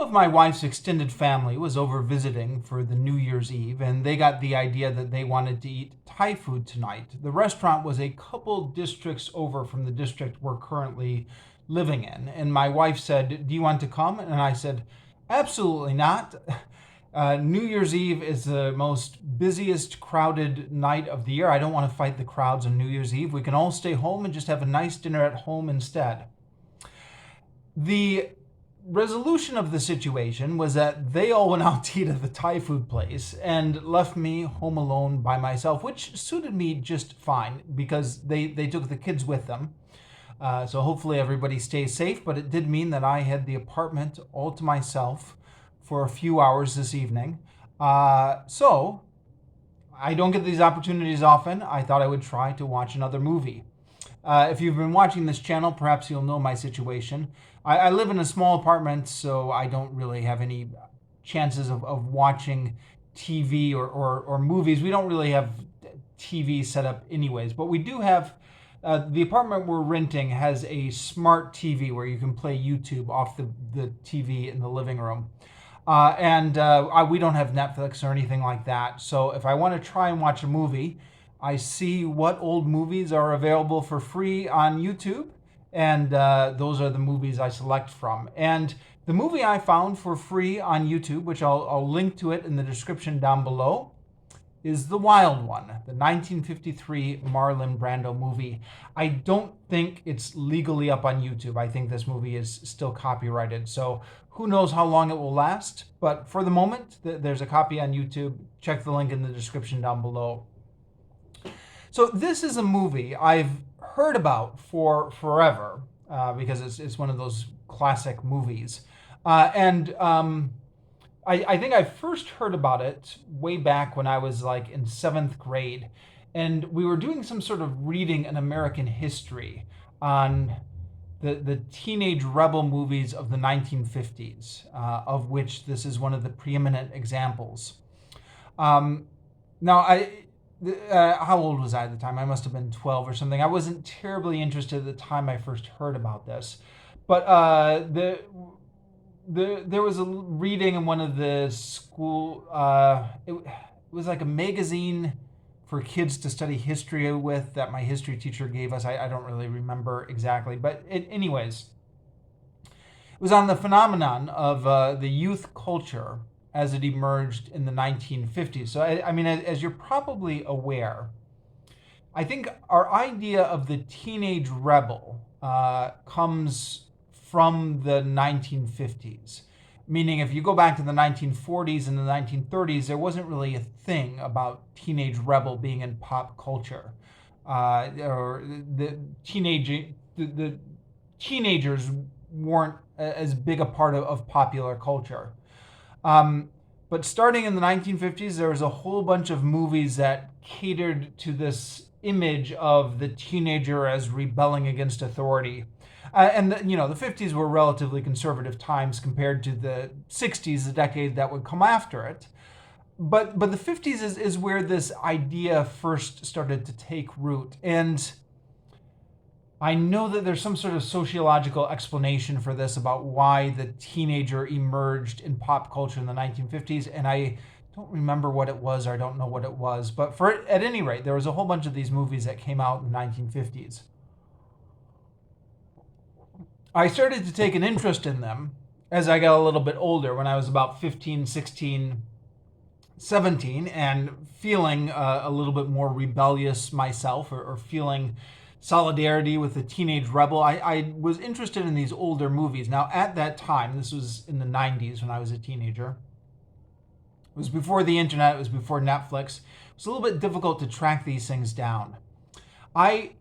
of my wife's extended family was over visiting for the New Year's Eve, and they got the idea that they wanted to eat Thai food tonight. The restaurant was a couple districts over from the district we're currently living in, and my wife said, "Do you want to come?" And I said, "Absolutely not." New Year's Eve is the most busiest, crowded night of the year. I don't want to fight the crowds on New Year's Eve. We can all stay home and just have a nice dinner at home instead. The resolution of the situation was that they all went out to eat at the Thai food place and left me home alone by myself, which suited me just fine because they took the kids with them. So hopefully everybody stays safe, but it did mean that I had the apartment all to myself for a few hours this evening. So I don't get these opportunities often. I thought I would try to watch another movie. If you've been watching this channel, perhaps you'll know my situation. I live in a small apartment, so I don't really have any chances of watching TV or movies. We don't really have TV set up anyways, but we do have, the apartment we're renting has a smart TV where you can play YouTube off the TV in the living room. We don't have Netflix or anything like that. So if I want to try and watch a movie, I see what old movies are available for free on YouTube, and those are the movies I select from. And the movie I found for free on YouTube, which I'll link to it in the description down below, is The Wild One, the 1953 Marlon Brando movie. I don't think it's legally up on YouTube. I think this movie is still copyrighted, so who knows how long it will last. But for the moment, there's a copy on YouTube. Check the link in the description down below. So this is a movie I've heard about for forever because it's one of those classic movies. I think I first heard about it way back when I was like in 7th grade. And we were doing some sort of reading in American history on the teenage rebel movies of the 1950s, of which this is one of the preeminent examples. How old was I at the time? I must have been 12 or something. I wasn't terribly interested at the time I first heard about this. But there was a reading in one of the school, it was like a magazine for kids to study history with that my history teacher gave us. I don't really remember exactly. But anyways, it was on the phenomenon of the youth culture as it emerged in the 1950s. So, I mean, as you're probably aware, I think our idea of the teenage rebel comes from the 1950s. Meaning, if you go back to the 1940s and the 1930s, there wasn't really a thing about teenage rebel being in pop culture. Or the teenagers weren't as big a part of popular culture. But starting in the 1950s, there was a whole bunch of movies that catered to this image of the teenager as rebelling against authority. The 50s were relatively conservative times compared to the 60s, the decade that would come after it. But the 50s is where this idea first started to take root. And I know that there's some sort of sociological explanation for this about why the teenager emerged in pop culture in the 1950s, and I don't remember what it was, or I don't know what it was. But at any rate, there was a whole bunch of these movies that came out in the 1950s. I started to take an interest in them as I got a little bit older, when I was about 15, 16, 17, and feeling a little bit more rebellious myself, or feeling solidarity with the teenage rebel. I was interested in these older movies. Now, at that time, this was in the 90s when I was a teenager. It was before the internet, it was before Netflix. It was a little bit difficult to track these things down. I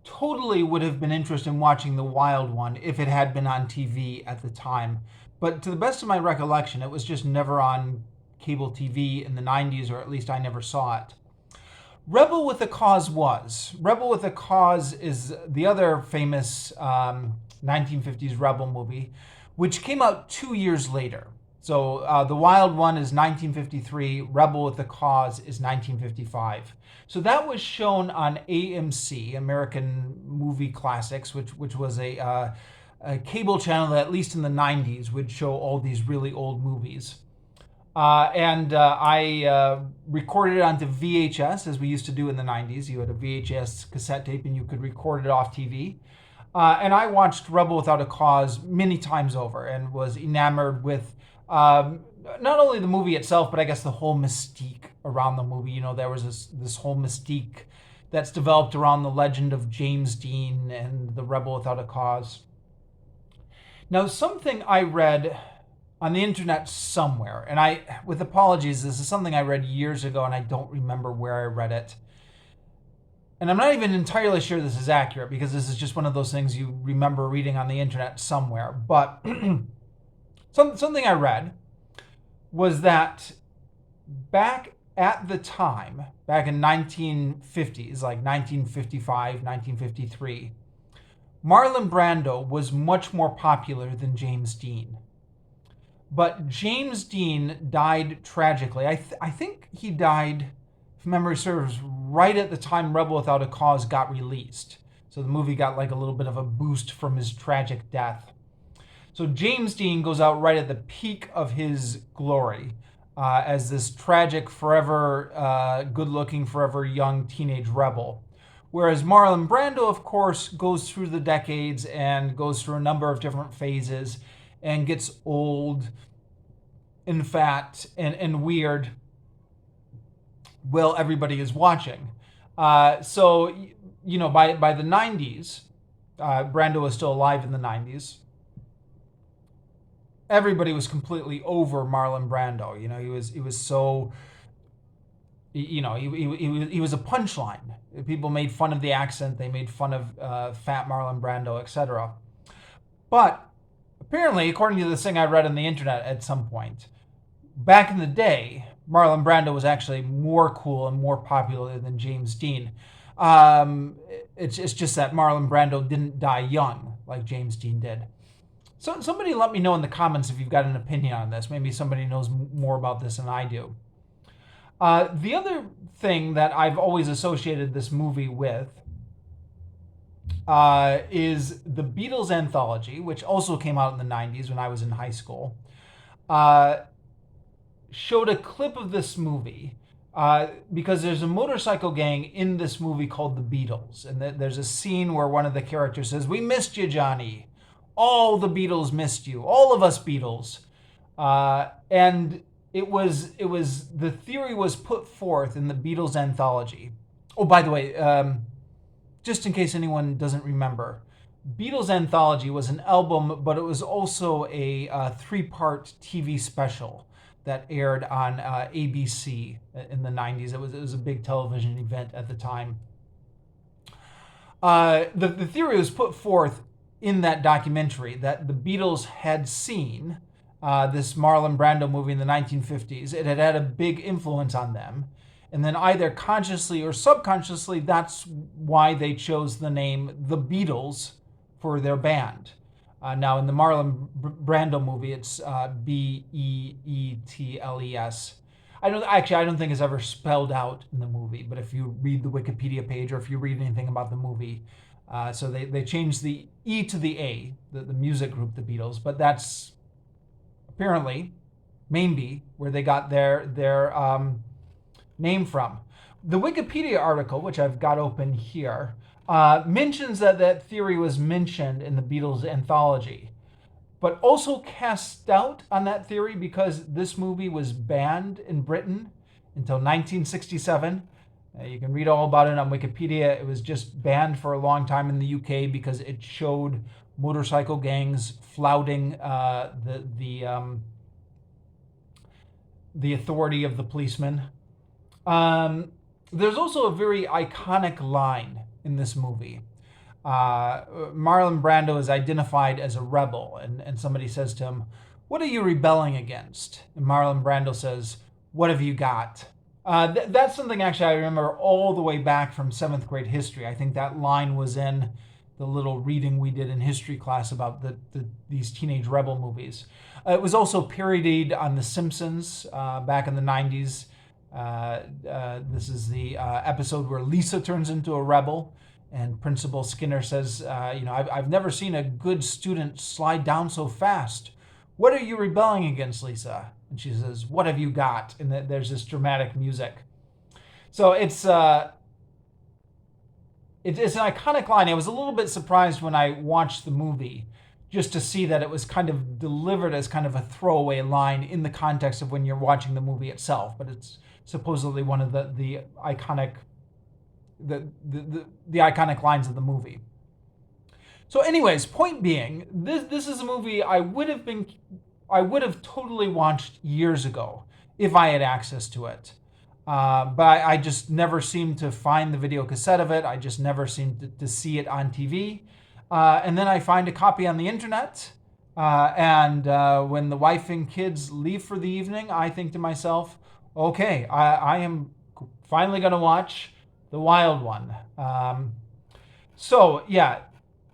totally would have been interested in watching The Wild One if it had been on TV at the time. But to the best of my recollection, it was just never on cable TV in the 90s, or at least I never saw it. Rebel with a Cause was. Rebel with a Cause is the other famous 1950s rebel movie, which came out 2 years later. So The Wild One is 1953, Rebel with a Cause is 1955. So that was shown on AMC, American Movie Classics, which was a a cable channel that, at least in the 90s, would show all these really old movies. And I recorded it onto VHS, as we used to do in the 90s. You had a VHS cassette tape and you could record it off TV. And I watched Rebel Without a Cause many times over and was enamored with not only the movie itself, but I guess the whole mystique around the movie. There was this whole mystique that's developed around the legend of James Dean and the Rebel Without a Cause. Now, something I read on the internet somewhere, and with apologies, this is something I read years ago and I don't remember where I read it. And I'm not even entirely sure this is accurate because this is just one of those things you remember reading on the internet somewhere. But something I read was that back at the time, back in 1950s, like 1955, 1953, Marlon Brando was much more popular than James Dean. But James Dean died tragically. I think he died, if memory serves, right at the time Rebel Without a Cause got released. So the movie got like a little bit of a boost from his tragic death. So James Dean goes out right at the peak of his glory as this tragic, forever good-looking, forever young teenage rebel. Whereas Marlon Brando, of course, goes through the decades and goes through a number of different phases and gets old and fat and weird while everybody is watching. So, by the 90s, Brando was still alive in the 90s. Everybody was completely over Marlon Brando. He was so, he was a punchline. People made fun of the accent. They made fun of fat Marlon Brando, etc. But apparently, according to this thing I read on the internet at some point, back in the day, Marlon Brando was actually more cool and more popular than James Dean. It's just that Marlon Brando didn't die young like James Dean did. So somebody let me know in the comments if you've got an opinion on this. Maybe somebody knows more about this than I do. The other thing that I've always associated this movie with is the Beatles anthology, which also came out in the 90s when I was in high school. Showed a clip of this movie because there's a motorcycle gang in this movie called the Beatles. And there's a scene where one of the characters says, "We missed you, Johnny. All the Beatles missed you. All of us Beatles." And it was the theory was put forth in the Beatles anthology. Oh, by the way, just in case anyone doesn't remember, Beatles Anthology was an album, but it was also a 3-part TV special that aired on ABC in the 90s. It was a big television event at the time. The theory was put forth in that documentary that the Beatles had seen this Marlon Brando movie in the 1950s. It had had a big influence on them. And then either consciously or subconsciously, that's why they chose the name The Beatles for their band. Now, in the Marlon Brando movie, it's Beetles. I don't think it's ever spelled out in the movie, but if you read the Wikipedia page or if you read anything about the movie, so they changed the E to the A, the music group, the Beatles, but that's apparently maybe where they got their name from. The Wikipedia article, which I've got open here, mentions that theory was mentioned in the Beatles anthology, but also cast doubt on that theory because this movie was banned in Britain until 1967. You can read all about it on Wikipedia. It was just banned for a long time in the UK because it showed motorcycle gangs flouting the authority of the policemen. There's also a very iconic line in this movie. Marlon Brando is identified as a rebel, and somebody says to him, "What are you rebelling against?" And Marlon Brando says, "What have you got?" That's something actually I remember all the way back from 7th grade history. I think that line was in the little reading we did in history class about these teenage rebel movies. It was also parodied on The Simpsons back in the 90s. This is the episode where Lisa turns into a rebel, And Principal Skinner says, I've never seen a good student slide down so fast. What are you rebelling against, Lisa? And she says, what have you got? And there's this dramatic music. So it's an iconic line. I was a little bit surprised when I watched the movie just to see that it was kind of delivered as kind of a throwaway line in the context of when you're watching the movie itself. But it's supposedly one of the iconic the iconic lines of the movie. So anyways, point being, this is a movie I would have totally watched years ago if I had access to it. But I just never seemed to find the video cassette of it. I just never seemed to see it on TV. And then I find a copy on the internet. And when the wife and kids leave for the evening, I think to myself, okay, I am finally going to watch The Wild One. So yeah,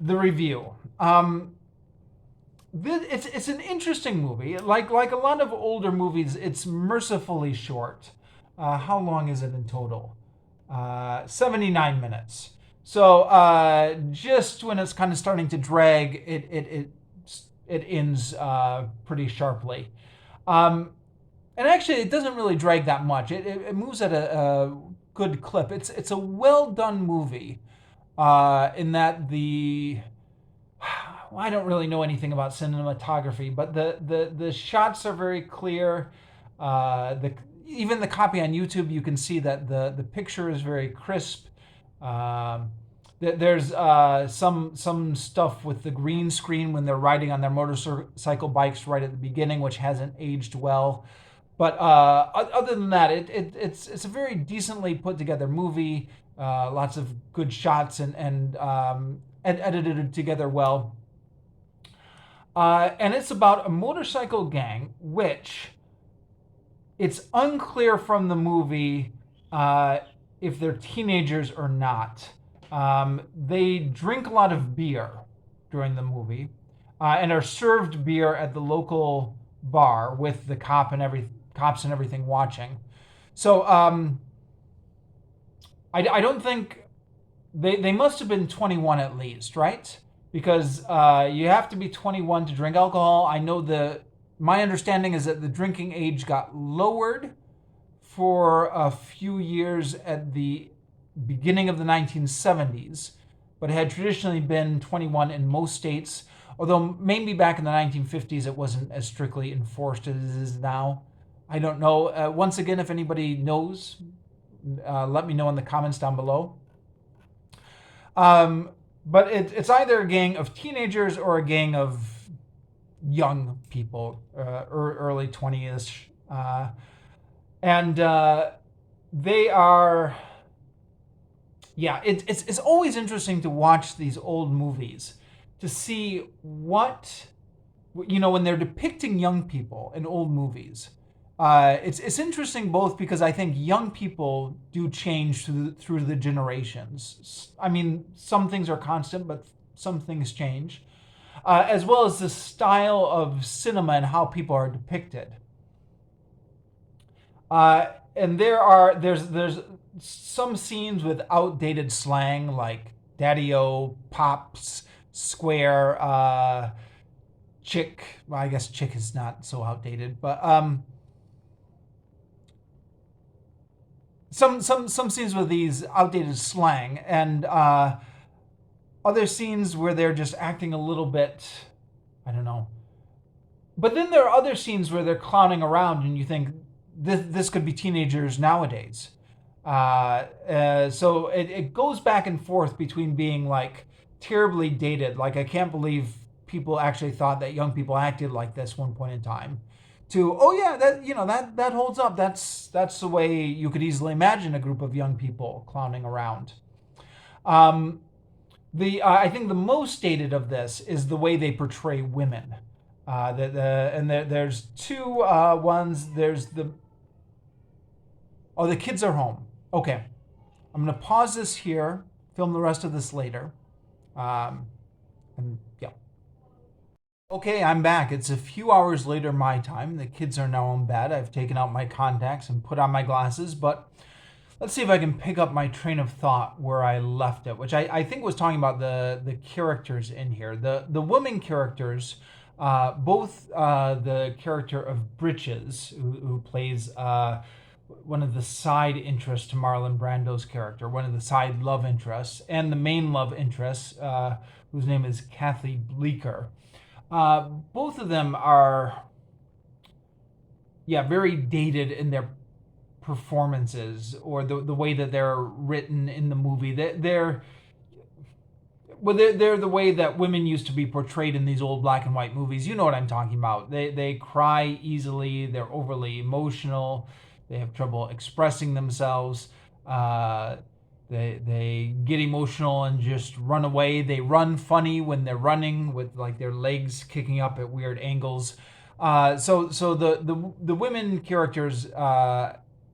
the review. It's an interesting movie. Like a lot of older movies, it's mercifully short. How long is it in total? 79 minutes. So just when it's kind of starting to drag, it ends pretty sharply. And actually, it doesn't really drag that much. It moves at a good clip. It's a well done movie. In that I don't really know anything about cinematography, but the shots are very clear. Even the copy on YouTube, you can see that the picture is very crisp. There's some stuff with the green screen when they're riding on their motorcycle bikes right at the beginning, which hasn't aged well. But other than that, it's a very decently put together movie. Lots of good shots and edited together well. And it's about a motorcycle gang, which it's unclear from the movie if they're teenagers or not. They drink a lot of beer during the movie and are served beer at the local bar with the cops and everything watching. So I don't think they must have been 21 at least, right? Because you have to be 21 to drink alcohol. I know my understanding is that the drinking age got lowered for a few years at the beginning of the 1970s, but it had traditionally been 21 in most states, although maybe back in the 1950s it wasn't as strictly enforced as it is now. I don't know. Once again, if anybody knows, let me know in the comments down below. But it's either a gang of teenagers or a gang of young people, early 20-ish. And they are... Yeah, it's always interesting to watch these old movies to see what... when they're depicting young people in old movies. It's interesting both because I think young people do change through the generations. I mean, some things are constant, but some things change, as well as the style of cinema and how people are depicted. And there's some scenes with outdated slang like daddy-o, pops, square, chick. Well, I guess chick is not so outdated, but some scenes with these outdated slang, and other scenes where they're just acting a little bit, I don't know. But then there are other scenes where they're clowning around, and you think this could be teenagers nowadays. So it goes back and forth between being like terribly dated, like I can't believe people actually thought that young people acted like this one point in time, to that holds up. That's the way you could easily imagine a group of young people clowning around. I think the most dated of this is the way they portray women. There's two ones. There's the kids are home. Okay, I'm gonna pause this here. Film the rest of this later. And yeah. Okay, I'm back. It's a few hours later my time. The kids are now in bed. I've taken out my contacts and put on my glasses, but let's see if I can pick up my train of thought where I left it, which I think was talking about the characters in here. The women characters, both the character of Britches, who plays one of the side interests to Marlon Brando's character, one of the side love interests, and the main love interest, whose name is Kathy Bleeker. Both of them are, yeah, very dated in their performances, or the way that they're written in the movie. They're the way that women used to be portrayed in these old black and white movies. You know what I'm talking about. They cry easily. They're overly emotional. They have trouble expressing themselves. They get emotional and just run away. They run funny when they're running, with like their legs kicking up at weird angles. So the women characters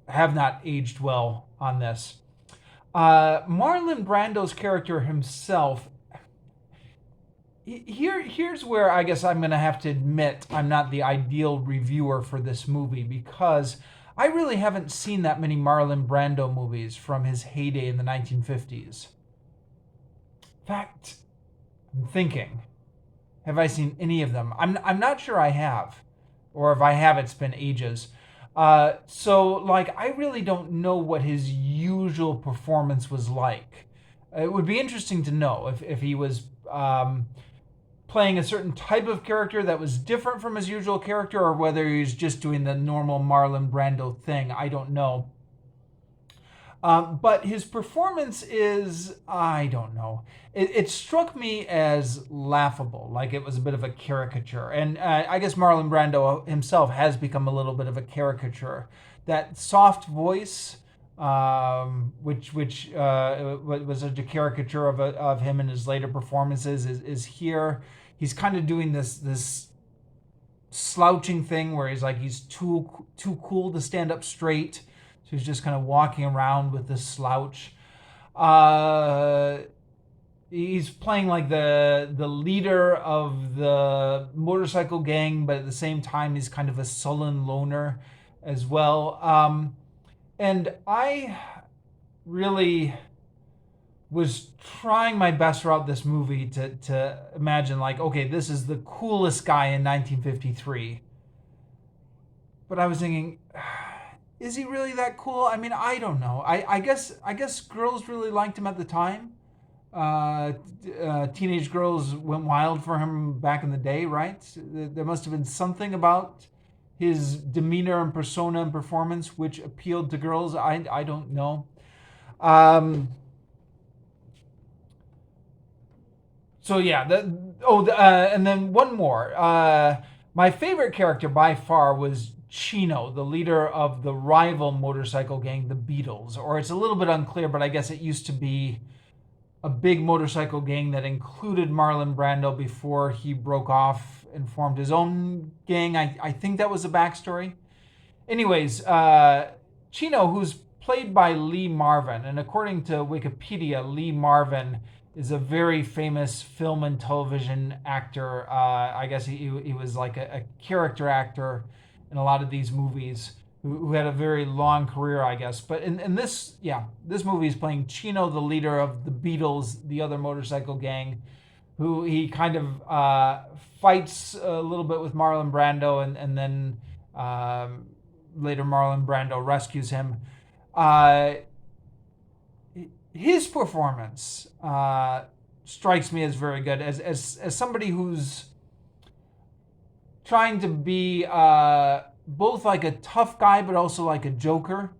have not aged well on this. Marlon Brando's character himself. Here's where I guess I'm going to have to admit I'm not the ideal reviewer for this movie, because I really haven't seen that many Marlon Brando movies from his heyday in the 1950s. In fact, I'm thinking, have I seen any of them? I'm not sure I have, or if I have, it's been ages. So like, I really don't know what his usual performance was like. It would be interesting to know if he was playing a certain type of character that was different from his usual character, or whether he's just doing the normal Marlon Brando thing. I don't know. But his performance is, I don't know. It struck me as laughable, like it was a bit of a caricature. And I guess Marlon Brando himself has become a little bit of a caricature. That soft voice, which was a caricature of him in his later performances, is here. He's kind of doing this slouching thing where he's too cool to stand up straight. So he's just kind of walking around with this slouch. He's playing like the leader of the motorcycle gang, but at the same time he's kind of a sullen loner as well. And I really was trying my best throughout this movie to imagine, like, okay, this is the coolest guy in 1953. But I was thinking, is he really that cool? I mean, I don't know. I guess girls really liked him at the time. Teenage girls went wild for him back in the day, right? There must have been something about his demeanor and persona and performance which appealed to girls. I don't know. So yeah, and then one more. My favorite character by far was Chino, the leader of the rival motorcycle gang, the Beatles. Or it's a little bit unclear, but I guess it used to be a big motorcycle gang that included Marlon Brando before he broke off and formed his own gang. I think that was the backstory. Anyways, Chino, who's played by Lee Marvin, and according to Wikipedia, Lee Marvin is a very famous film and television actor. I guess he was like a character actor in a lot of these movies, who had a very long career, I guess. But in this, yeah, this movie is playing Chino, the leader of the Beatles, the other motorcycle gang, who he kind of fights a little bit with Marlon Brando, and then later Marlon Brando rescues him. His performance strikes me as very good, as somebody who's trying to be both like a tough guy but also like a joker.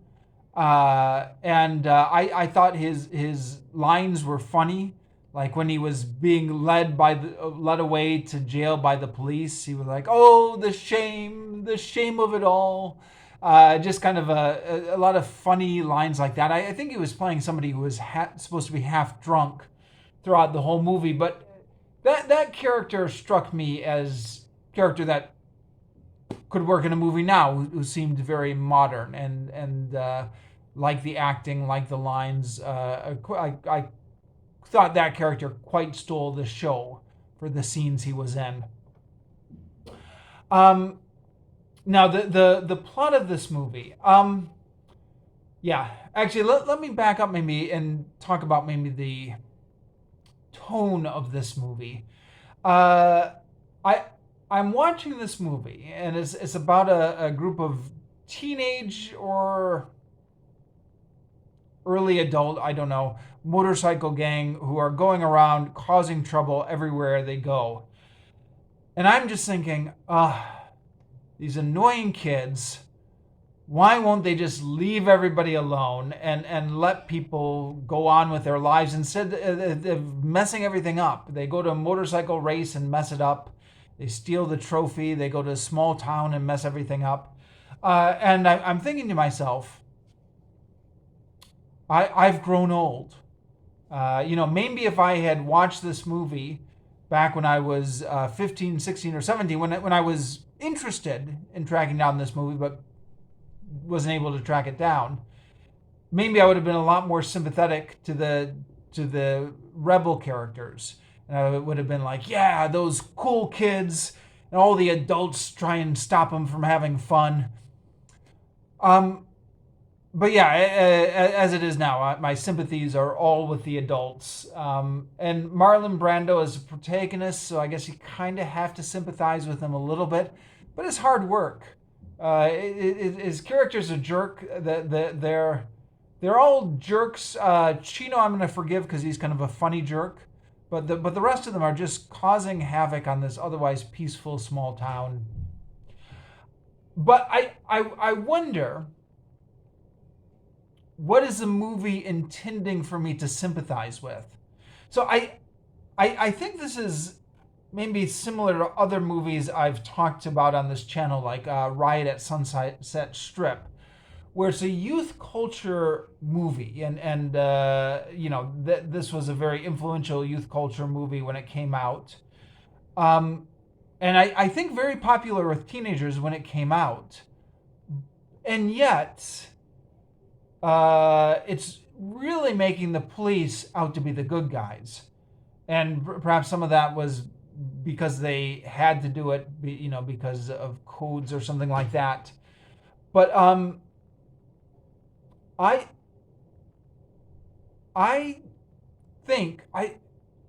And I thought his lines were funny. Like when he was being led away to jail by the police, he was like, "Oh, the shame of it all." Just kind of a lot of funny lines like that. I think he was playing somebody who was supposed to be half drunk throughout the whole movie, but that character struck me as a character that could work in a movie now, who seemed very modern and like the acting, like the lines. I thought that character quite stole the show for the scenes he was in. Now the plot of this movie. Yeah, actually, let me back up maybe and talk about maybe the tone of this movie. Uh, I I'm watching this movie, and it's about a group of teenage or early adult, I don't know, motorcycle gang who are going around causing trouble everywhere they go. And I'm just thinking, these annoying kids, why won't they just leave everybody alone and let people go on with their lives instead of messing everything up? They go to a motorcycle race and mess it up. They steal the trophy. They go to a small town and mess everything up. I'm thinking to myself, I've grown old. Maybe if I had watched this movie back when I was 15, 16, or 17, when I was interested in tracking down this movie, but wasn't able to track it down, maybe I would have been a lot more sympathetic to the rebel characters. And I would have been like, yeah, those cool kids, and all the adults try and stop them from having fun. Um, but yeah, as it is now, my sympathies are all with the adults. And Marlon Brando is a protagonist, so I guess you kind of have to sympathize with him a little bit. But it's hard work. His character's a jerk. They're all jerks. Chino, I'm gonna forgive because he's kind of a funny jerk. But the rest of them are just causing havoc on this otherwise peaceful small town. But I wonder, what is the movie intending for me to sympathize with? So I think this is maybe similar to other movies I've talked about on this channel, like Riot at Sunset Strip, where it's a youth culture movie, and this was a very influential youth culture movie when it came out, um, and I think very popular with teenagers when it came out, and yet it's really making the police out to be the good guys, and perhaps some of that was because they had to do it, because of codes or something like that. But I I think I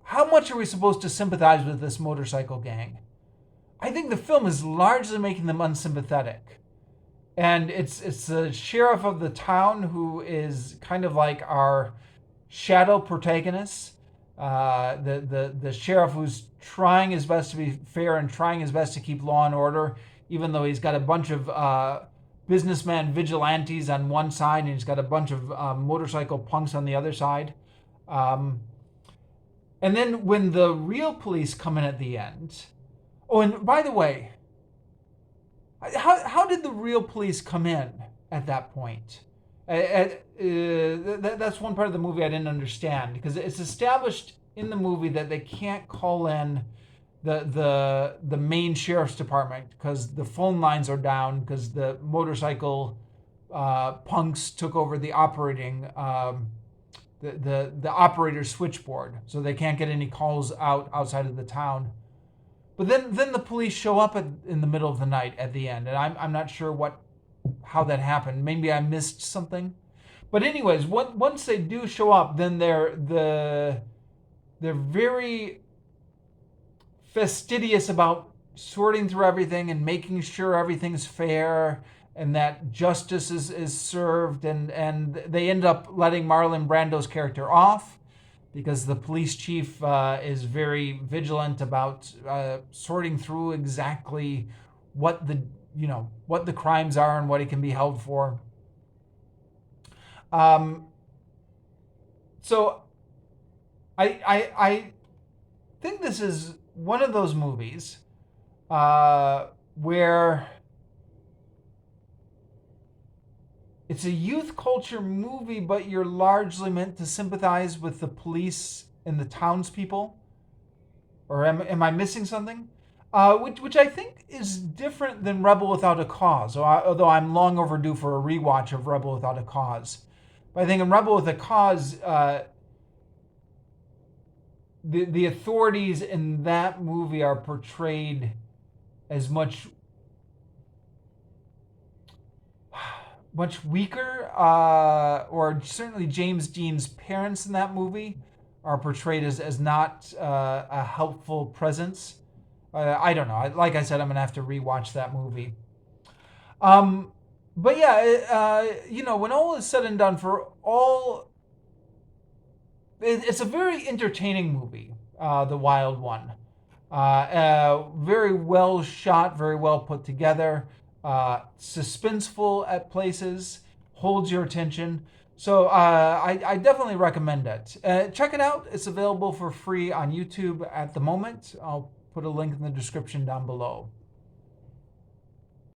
how much are we supposed to sympathize with this motorcycle gang? I think the film is largely making them unsympathetic. And it's the sheriff of the town who is kind of like our shadow protagonist. The sheriff who's trying his best to be fair and trying his best to keep law and order, even though he's got a bunch of businessman vigilantes on one side and he's got a bunch of motorcycle punks on the other side. Um, and then when the real police come in at the end, oh, and by the way, how did the real police come in at that point? That's one part of the movie I didn't understand, because it's established in the movie that they can't call in the main sheriff's department because the phone lines are down because the motorcycle punks took over the operating the operator's switchboard, so they can't get any calls outside of the town. But then the police show up in the middle of the night at the end, and I'm not sure how that happened. Maybe I missed something. But anyways, once they do show up, then they're very fastidious about sorting through everything and making sure everything's fair and that justice is served, and they end up letting Marlon Brando's character off because the police chief is very vigilant about sorting through exactly what the crimes are and what he can be held for. So I think this is one of those movies where it's a youth culture movie, but you're largely meant to sympathize with the police and the townspeople. Or am I missing something? Which I think is different than Rebel Without a Cause, although I'm long overdue for a rewatch of Rebel Without a Cause. But I think in Rebel with a Cause, the authorities in that movie are portrayed as much much weaker, or certainly James Dean's parents in that movie are portrayed as not a helpful presence. I don't know. Like I said, I'm gonna have to rewatch that movie. Um, but yeah, when all is said and done, for all, it's a very entertaining movie. The Wild One. Very well shot, very well put together, suspenseful at places, holds your attention. So I definitely recommend it. Check it out. It's available for free on YouTube at the moment. I'll put a link in the description down below.